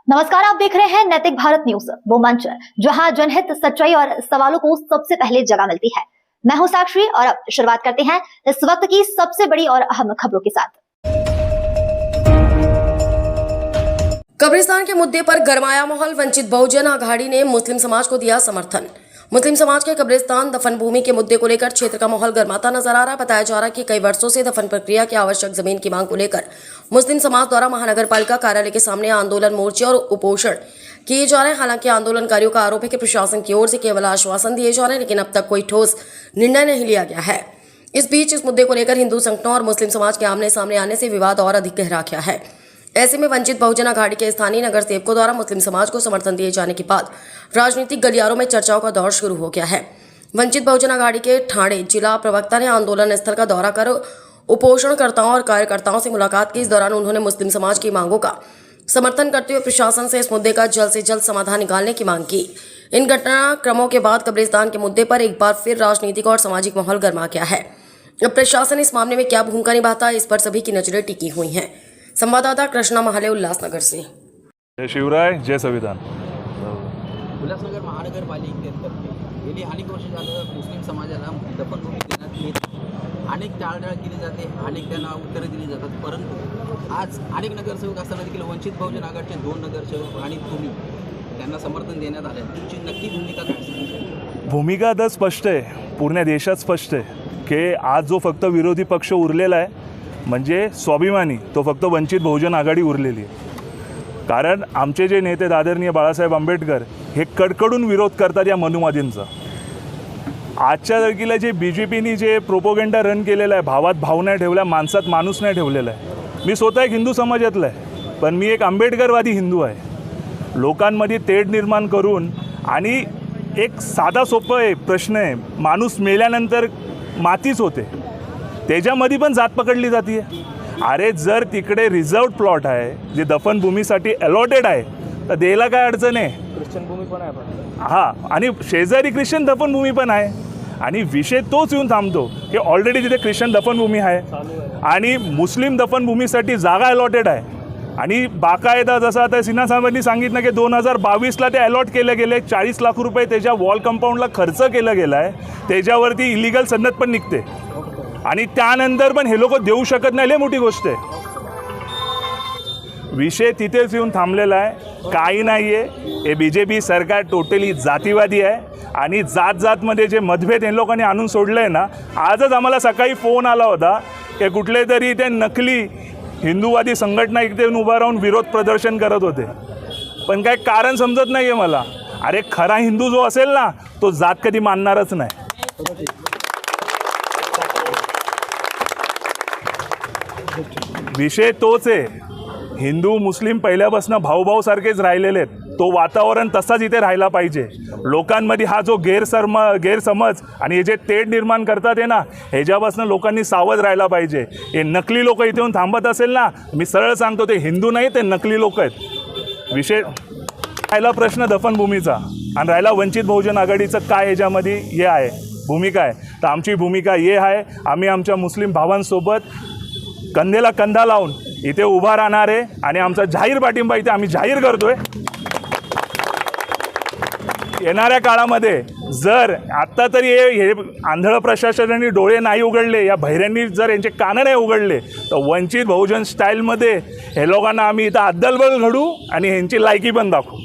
नमस्कार, आप देख रहे हैं नैतिक भारत न्यूज, वो मंच जहां जनहित, सच्चाई और सवालों को सबसे पहले जगह मिलती है। मैं हूं साक्षी और अब शुरुआत करते हैं इस वक्त की सबसे बड़ी और अहम खबरों के साथ। कब्रिस्तान के मुद्दे पर गरमाया माहौल। वंचित बहुजन आघाड़ी ने मुस्लिम समाज को दिया समर्थन। मुस्लिम समाज के कब्रिस्तान दफन भूमि के मुद्दे को लेकर क्षेत्र का माहौल गर्माता नजर आ रहा है। बताया जा रहा है कि कई वर्षों से दफन प्रक्रिया की आवश्यक जमीन की मांग को लेकर मुस्लिम समाज द्वारा महानगर पालिका कार्यालय के सामने आंदोलन, मोर्चे और उपोषण किए जा रहे हैं। हालांकि आंदोलनकारियों का आरोप है कि प्रशासन की ओर से केवल आश्वासन दिए जा रहे हैं, लेकिन अब तक कोई ठोस निर्णय नहीं लिया गया है। इस बीच इस मुद्दे को लेकर हिंदू संगठनों और मुस्लिम समाज के आमने सामने आने से विवाद और अधिक गहरा गया है। ऐसे में वंचित बहुजन आघाड़ी के स्थानीय नगर सेवकों द्वारा मुस्लिम समाज को समर्थन दिए जाने के बाद राजनीतिक गलियारों में चर्चाओं का दौर शुरू हो गया है। वंचित बहुजन आघाड़ी के ठाणे जिला प्रवक्ता ने आंदोलन स्थल का दौरा कर उपोषणकर्ताओं और कार्यकर्ताओं से मुलाकात की। इस दौरान उन्होंने मुस्लिम समाज की मांगों का समर्थन करते हुए प्रशासन से इस मुद्दे का जल्द से जल्द समाधान निकालने की मांग की। इन घटनाक्रमों के बाद कब्रिस्तान के मुद्दे पर एक बार फिर राजनीतिक और सामाजिक माहौल गर्मा गया है। अब प्रशासन इस मामले में क्या भूमिका निभाता है, इस पर सभी की नजरें टिकी हुई हैं। संवाददाता कृष्णा महाले, उल्लासनगर से। जय शिवराय, जय संविधान. उल्हासनगर महानगरपालिकेतर्फे गेली अनेक वर्ष झालं मुस्लिम समाजाला दफनभूमी देण्यात येत, अनेक टाळटाळ केली जाते, अनेक त्यांना उत्तरं दिली जातात. परंतु आज अनेक नगरसेवक असताना देखील वंचित बहुजन आघाडीचे 2 नगरसेवक आणि तुम्ही त्यांना समर्थन देण्यात आले. तुमची नक्की भूमिका काय? भूमिका आता स्पष्ट आहे, पूर्ण देशात स्पष्ट आहे की आज जो फक्त विरोधी पक्ष उरलेला आहे म्हणजे स्वाभिमानी, तो फक्त वंचित बहुजन आघाडी उरलेली आहे. कारण आमचे जे नेते आदरणीय बाळासाहेब आंबेडकर हे कडकडून विरोध करतात या मनुवादींचा. आजच्या तारखेला जे BJPनी जे प्रोपोगंडा रन केलेला आहे, भावात भाव नाही ठेवला, माणसात माणूस नाही ठेवलेला आहे. मी स्वतः एक हिंदू समाजातला आहे, पण मी एक आंबेडकरवादी हिंदू आहे. लोकांमध्ये तेढ निर्माण करून आणि एक साधा सोपा आहे प्रश्न आहे, माणूस मेल्यानंतर मातीच होते, त्याच्यामध्ये पण जात पकडली जाते. अरे जर तिकडे रिझर्व्ड प्लॉट आहे जे दफनभूमीसाठी अलॉटेड आहे तर द्यायला काय अडचण आहे. ख्रिश्चन भूमी पण आहे. हां, आणि शेजारी ख्रिश्चन दफनभूमी पण आहे. आणि विषय तोच येऊन थांबतो की ऑलरेडी तिथे ख्रिश्चन दफनभूमी आहे आणि मुस्लिम दफनभूमीसाठी जागा अलॉटेड आहे. आणि बाकायदा जसं आता सिन्हा साहेबांनी सांगितलं की 2022ला ते अलॉट केलं गेले, 40 लाख रुपये त्याच्या वॉल कंपाऊंडला खर्च केला गेला आहे. त्याच्यावरती इलिगल सनद पण निघते आणि त्यानंतर पण हे लोक देऊ शकत नाही. लय मोठी गोष्ट आहे. विषय तिथेच येऊन थांबलेला आहे, काही नाही आहे. हे BJP सरकार टोटली जातीवादी आहे आणि जातमध्ये जे मतभेद हे लोकांनी आणून सोडलं आहे ना. आजच आम्हाला सकाळी फोन आला होता की कुठले तरी ते नकली हिंदूवादी संघटना इकडे उभा राहून विरोध प्रदर्शन करत होते, पण काय कारण समजत नाही आहे मला. अरे खरा हिंदू जो असेल ना तो जात कधी मानणारच नाही. विषय तोच आहे, हिंदू मुस्लिम पहिल्यापासून भाऊ सारखेच राहिलेले आहेत. तो वातावरण तसाच इथे राहायला पाहिजे. लोकांमध्ये हा जो गैरसमज आणि हे जे तेढ निर्माण करतात आहे ना, ह्याच्यापासून लोकांनी सावध राहायला पाहिजे. हे नकली लोक इथे येऊन थांबत असेल ना, मी सरळ सांगतो ते हिंदू नाही, ते नकली लोक आहेत. विषय राहिला प्रश्न दफनभूमीचा आणि राहिला वंचित बहुजन आघाडीचं काय ह्याच्यामध्ये हे आहे भूमिका आहे. तर आमची भूमिका हे आहे, आम्ही आमच्या मुस्लिम भावांसोबत कंधेला कंधा लावून इथे उभा राहणार आहे आणि आमचा जाहीर पाठिंबा इथे आम्ही जाहीर करतोय. येणाऱ्या काळामध्ये जर आत्ता तरी हे आंधळ प्रशासनाने डोळे नाही उघडले, या बहिऱ्यांनी जर यांचे कानं नाही उघडले, तर वंचित बहुजन स्टाईलमध्ये हे लोकांना आम्ही इथं अद्दलबल घडू आणि ह्यांची लायकी पण दाखवू.